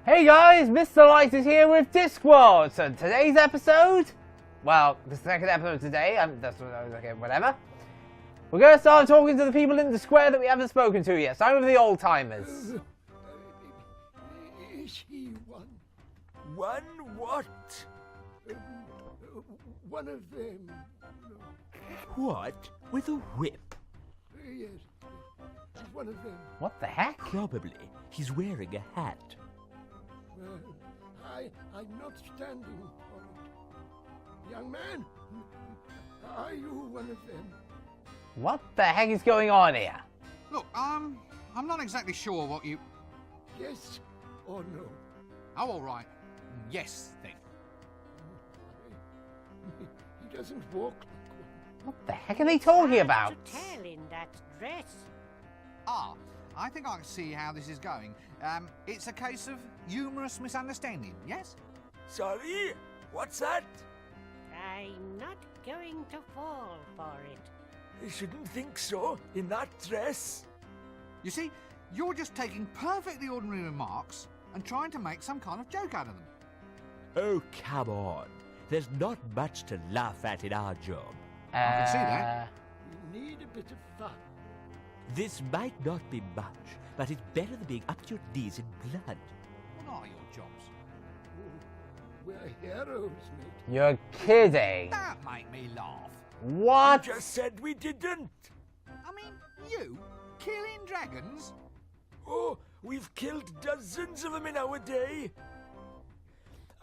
Hey guys, Mr. Light is here with Discworld. So today's episode, well, the second episode today, that's what I was okay, whatever. We're going to start talking to the people in the square that we haven't spoken to yet. Starting with the old timers. Is he one? One what? One of them. What? With a whip? Yes, he's one of them. What the heck? Probably. He's wearing a hat. Well, I'm not standing for it. Young man, are you one of them? What the heck is going on here? Look, I'm not exactly sure what you... Yes or no? Oh, all right. Yes, then. He doesn't walk like one. What the heck are they talking about? To tell in that dress. Ah, I think I can see how this is going. It's a case of humorous misunderstanding, yes? Sorry? What's that? I'm not going to fall for it. I shouldn't think so, in that dress. You see, you're just taking perfectly ordinary remarks and trying to make some kind of joke out of them. Oh, come on. There's not much to laugh at in our job. I can see that. We need a bit of fun. This might not be much, but it's better than being up to your knees in blood. What are your jobs? We're heroes, mate. You're kidding. That make me laugh. What? You just said we didn't. I mean, you killing dragons? Oh, we've killed dozens of them in our day.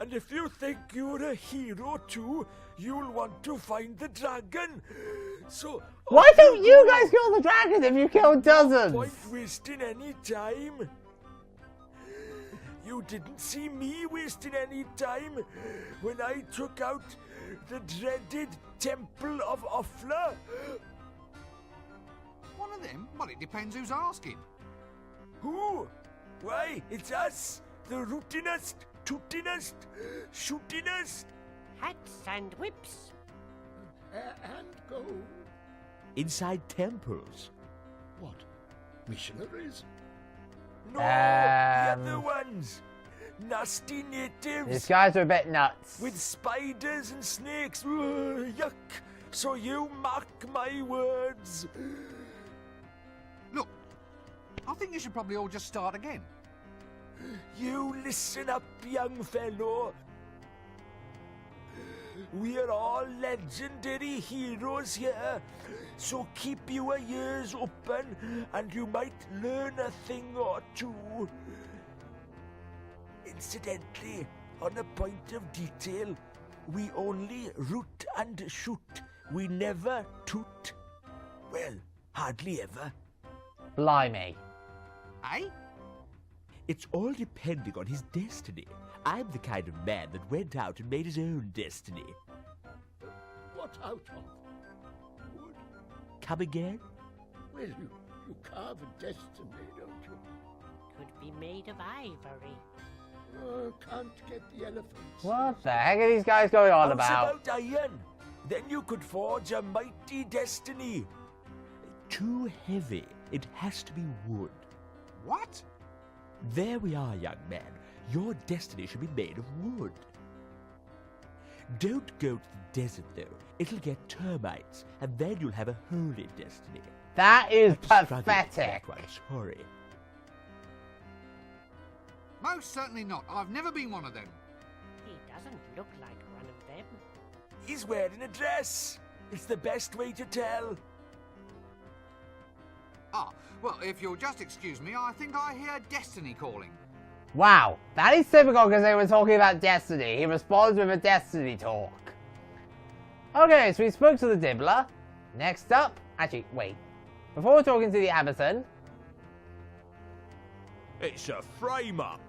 And if you think you're a hero too, you'll want to find the dragon. So Why don't you guys kill the dragon if you killed dozens? point wasting any time. You didn't see me wasting any time when I took out the dreaded Temple of Offler. One of them? Well, it depends who's asking. Who? Why, it's us, the rootinest, tootinest, shootinest. Hats and whips. And go. Inside temples. What? Missionaries? No, the other ones. Nasty natives. These guys are a bit nuts. With spiders and snakes. Ugh, yuck. So you mark my words. Look, I think you should probably all just start again. You listen up, young fellow. We're all legendary heroes here, so keep your ears open and you might learn a thing or two. Incidentally, on a point of detail, we only root and shoot. We never toot. Well, hardly ever. Blimey. Eh? It's all depending on his destiny. I'm the kind of man that went out and made his own destiny. What out of? Wood? Come again? Well, you carve a destiny, don't you? Could be made of ivory. Oh, can't get the elephants. What the heck are these guys going on How's about? about iron? Then you could forge a mighty destiny. Too heavy. It has to be wood. What? There we are, young man. Your destiny should be made of wood. Don't go to the desert, though. It'll get termites, and then you'll have a holy destiny. That is I'm struggling with pathetic. that one, sorry. Most certainly not. I've never been one of them. He doesn't look like one of them. He's wearing a dress. It's the best way to tell. Ah, well, if you'll just excuse me, I think I hear destiny calling. Wow, that is typical because they were talking about destiny. He responds with a destiny talk. Okay, so we spoke to the Dibbler. Next up, actually, wait. Before talking to the Amazon, It's a frame-up.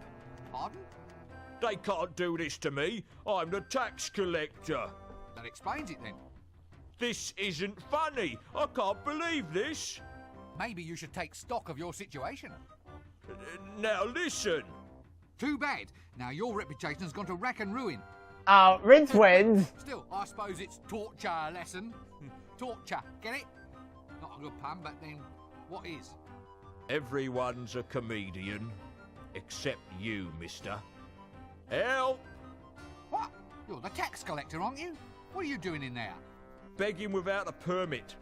Pardon? They can't do this to me. I'm the tax collector. That explains it then. This isn't funny. I can't believe this. Maybe you should take stock of your situation. Now listen. Too bad. Now your reputation has gone to rack and ruin. Rinse wins. Still, I suppose it's torture lesson. Torture, get it? Not a good pun, but then what is? Everyone's a comedian, except except you, mister. Help! What? You're the tax collector, aren't you? What are you doing in there? Begging without a permit.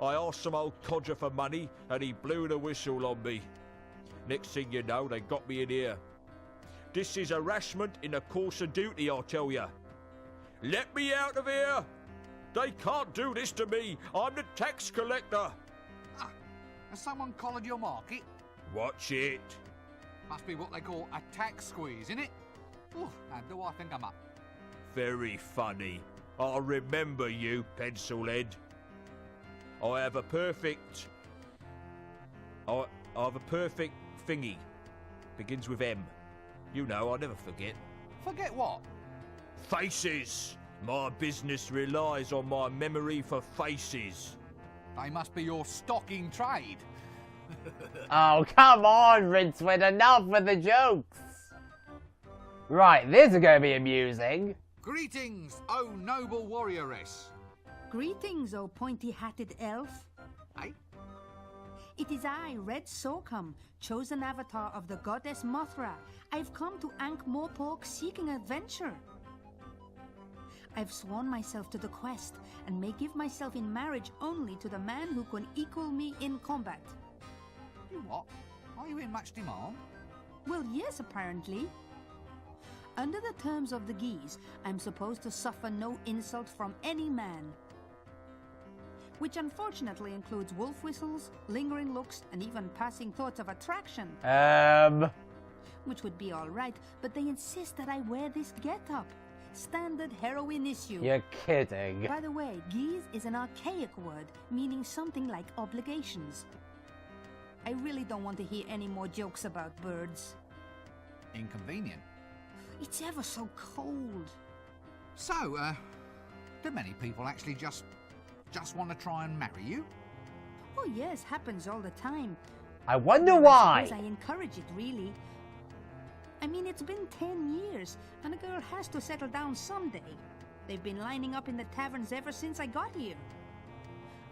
I asked some old codger for money and he blew the whistle on me. Next thing you know, they got me in here. This is harassment in the course of duty, I tell ya. Let me out of here! They can't do this to me. I'm the tax collector. Ah, has someone collared your market? Watch it. Must be what they call a tax squeeze, innit? Ooh, and do I think I'm up? Very funny. I'll remember you, pencilhead. I have a perfect thingy. Begins with M. You know, I'll never forget. Forget what? Faces. My business relies on my memory for faces. They must be your stock in trade. Oh, come on, Rincewind, enough with the jokes. Right, this is going to be amusing. Greetings, O noble warrioress. Greetings, O pointy-hatted elf. Eh? It is I, Red Socum, chosen avatar of the goddess Mothra. I've come to Ankh-Morpork seeking adventure. I've sworn myself to the quest, and may give myself in marriage only to the man who can equal me in combat. You what? Are you in much demand? Well, yes, apparently. Under the terms of the Geese, I'm supposed to suffer no insult from any man. Which unfortunately includes wolf whistles, lingering looks, and even passing thoughts of attraction. Which would be alright, but they insist that I wear this getup. Standard heroine issue. You're kidding. By the way, geese is an archaic word, meaning something like obligations. I really don't want to hear any more jokes about birds. Inconvenient. It's ever so cold. So, do many people actually just want to try and marry you? Oh yes, happens all the time. I wonder I why. suppose I encourage it, really. I mean, it's been 10 years, and a girl has to settle down someday. They've been lining up in the taverns ever since I got here.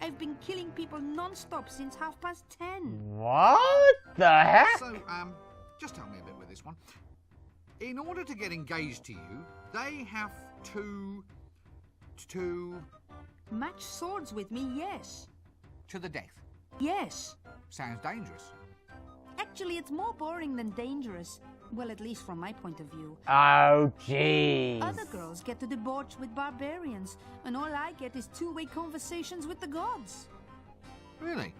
I've been killing people non-stop since 10:30. What the heck? So, just help me a bit with this one. In order to get engaged to you, they have to Match swords with me, yes. to the death. Yes. Sounds dangerous. Actually, it's more boring than dangerous. Well, at least from my point of view. Oh, jeez. Other girls get to debauch with barbarians, and all I get is two-way conversations with the gods. Really?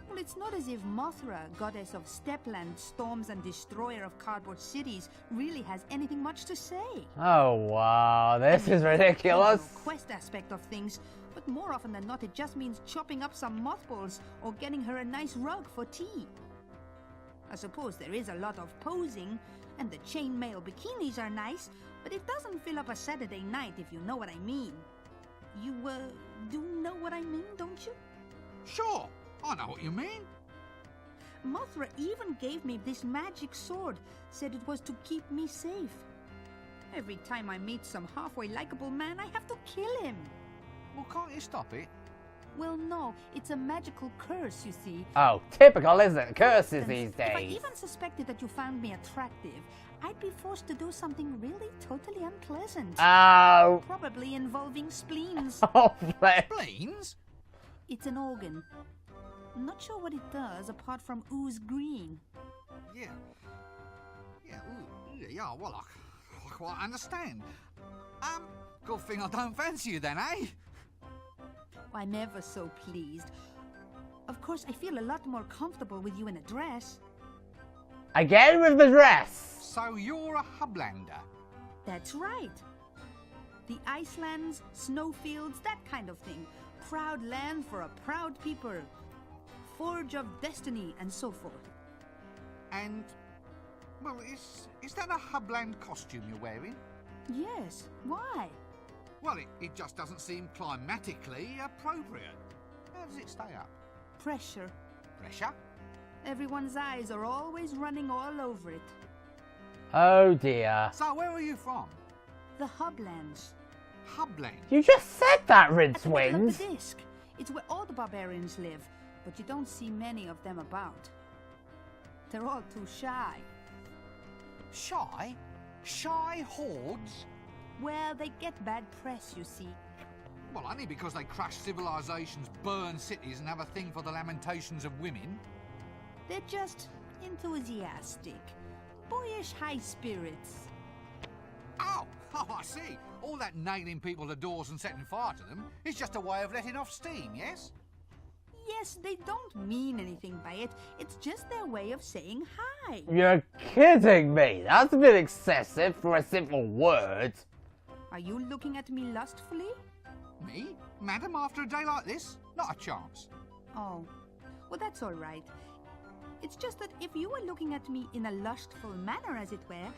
Well, it's not as if Mothra, goddess of Stepland, storms and destroyer of cardboard cities, really has anything much to say. Oh, wow. This is ridiculous. The quest aspect of things, but more often than not, it just means chopping up some mothballs or getting her a nice rug for tea. I suppose there is a lot of posing, and the chainmail bikinis are nice, but it doesn't fill up a Saturday night, if you know what I mean. You, do know what I mean, don't you? Sure, I know what you mean. Mothra even gave me this magic sword, said it was to keep me safe. Every time I meet some halfway likable man, I have to kill him. Well, can't you stop it? Well, no, it's a magical curse, you see. Oh, typical, isn't it? Curses For these instance, If I days. even suspected that you found me attractive, I'd be forced to do something really totally unpleasant. Oh. Probably involving spleens. Oh, bless. Spleens? It's an organ. I'm not sure what it does apart from ooze green. Yeah. Yeah, well, I quite understand. Good thing I don't fancy you then, eh? I'm ever so pleased. Of course, I feel a lot more comfortable with you in a dress. Again with the dress. So you're a hublander? That's right. The Icelands, snowfields, that kind of thing. Proud land for a proud people. Forge of destiny, and so forth. And, well, is that a hubland costume you're wearing? Yes, why? Well, it just doesn't seem climatically appropriate. How does it stay up? Pressure. Pressure? Everyone's eyes are always running all over it. Oh, dear. So where are you from? The Hublands. Hubland? You just said that, At the middle of Rincewind. the disc. It's where all the barbarians live, but you don't see many of them about. They're all too shy. Shy? Shy hordes? Well, they get bad press, you see. Well, only because they crash civilizations, burn cities, and have a thing for the lamentations of women. They're just enthusiastic. Boyish high spirits. Oh, I see. All that nailing people to doors and setting fire to them is just a way of letting off steam, yes? Yes, they don't mean anything by it. It's just their way of saying hi. You're kidding me. That's a bit excessive for a simple word. Are you looking at me lustfully? Me? Madam, after a day like this? Not a chance. Oh, well, that's all right. It's just that if you were looking at me in a lustful manner, as it were,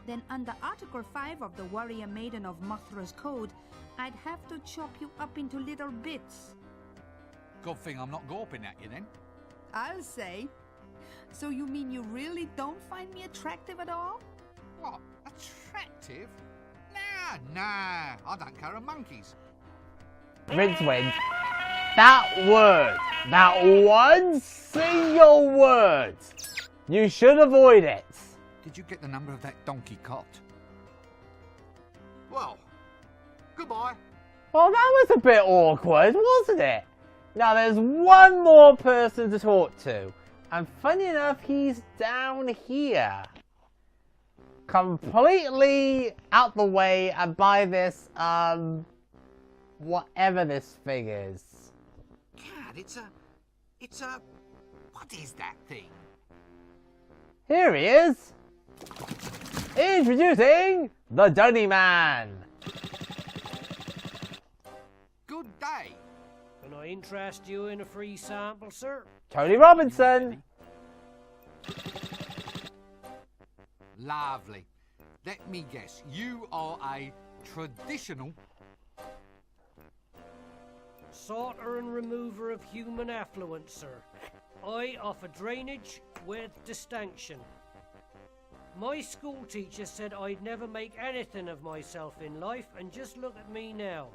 then under Article 5 of the Warrior Maiden of Mothra's Code, I'd have to chop you up into little bits. Good thing I'm not gawping at you then. I'll say. So you mean you really don't find me attractive at all? What? Attractive? Nah, I don't care a monkey's. Rinse wins. That word, that one single word, you should avoid it. Did you get the number of that donkey cot? Well, goodbye. Well, that was a bit awkward, wasn't it? Now, there's one more person to talk to. And funny enough, he's down here. Completely out the way and by this, whatever this thing is. Gad, it's a... What is that thing? Here he is. Introducing the Dunny Man. Good day. Can I interest you in a free sample, sir? Tony Robinson. Lovely. Let me guess, you are a traditional... Sorter and remover of human effluent, sir. I offer drainage with distinction. My school teacher said I'd never make anything of myself in life, and just look at me now.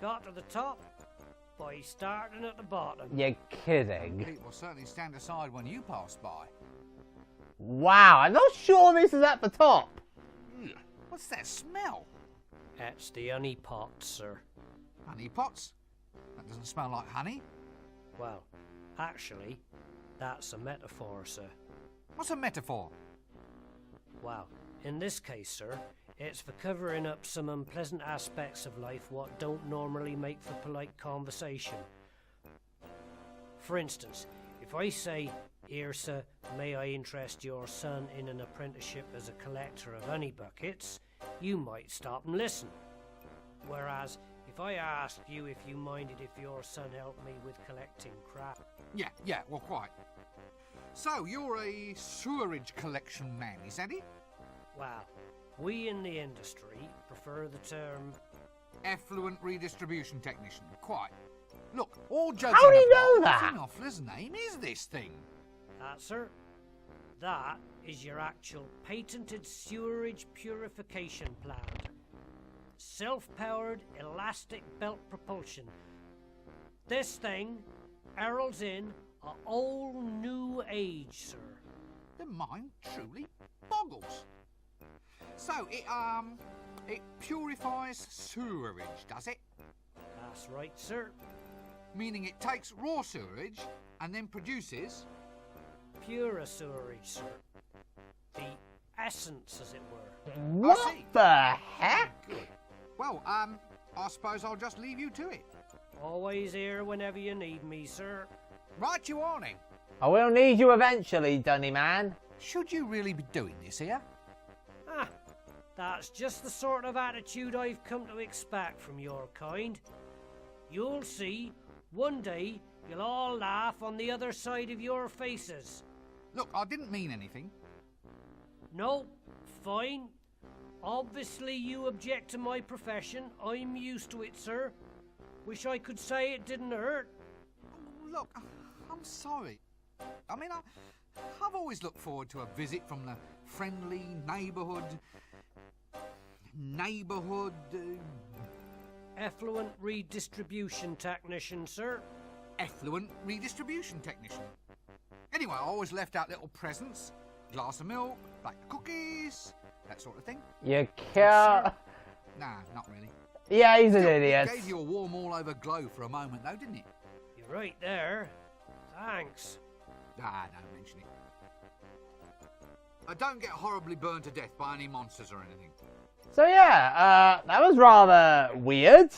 Got to the top by starting at the bottom. You're kidding. People certainly stand aside when you pass by. Wow, I'm not sure this is at the top. What's that smell? That's the honey pot, sir. Honey pots? That doesn't smell like honey. Well, actually, that's a metaphor, sir. What's a metaphor? Well, in this case, sir, it's for covering up some unpleasant aspects of life what don't normally make for polite conversation. For instance, if I say, "Here, sir, may I interest your son in an apprenticeship as a collector of honey buckets?" you might stop and listen. Whereas, if I asked you if you minded if your son helped me with collecting crap... Yeah, well, quite. So, you're a sewerage collection man, is that it? Well, we in the industry prefer the term... Effluent redistribution technician, quite. Look, all joking How do you apart, know that? Finoffler's name is this thing. That, sir? That is your actual patented sewerage purification plant. Self-powered elastic belt propulsion. This thing heralds in a whole new age, sir. The mind truly boggles. So, it purifies sewerage, does it? That's right, sir. Meaning it takes raw sewerage and then produces... Pure sewerage, sir. The essence, as it were. What the heck? Good. Well, I suppose I'll just leave you to it. Always here whenever you need me, sir. Right you are, then. I will need you eventually, Dunny Man. Should you really be doing this here? Ah, that's just the sort of attitude I've come to expect from your kind. You'll see, one day you'll all laugh on the other side of your faces. Look, I didn't mean anything. No, fine. Obviously you object to my profession. I'm used to it, sir. Wish I could say it didn't hurt. Look, I'm sorry. I mean, I've always looked forward to a visit from the friendly neighbourhood... Effluent redistribution technician, sir. effluent redistribution technician. Anyway, I always left out little presents. Glass of milk, bag of cookies, that sort of thing. You can't... Nah, not really. Yeah, he's an Still, idiot. It gave you a warm all-over glow for a moment, though, didn't it? You're right there. Thanks. Ah, don't mention it. I don't get horribly burned to death by any monsters or anything. So yeah, that was rather weird.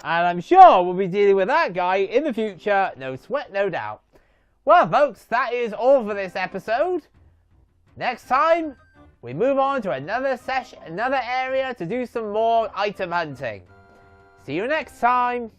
And I'm sure we'll be dealing with that guy in the future, no sweat, no doubt. Well, folks, that is all for this episode. Next time, we move on to another session, another area to do some more item hunting. See you next time.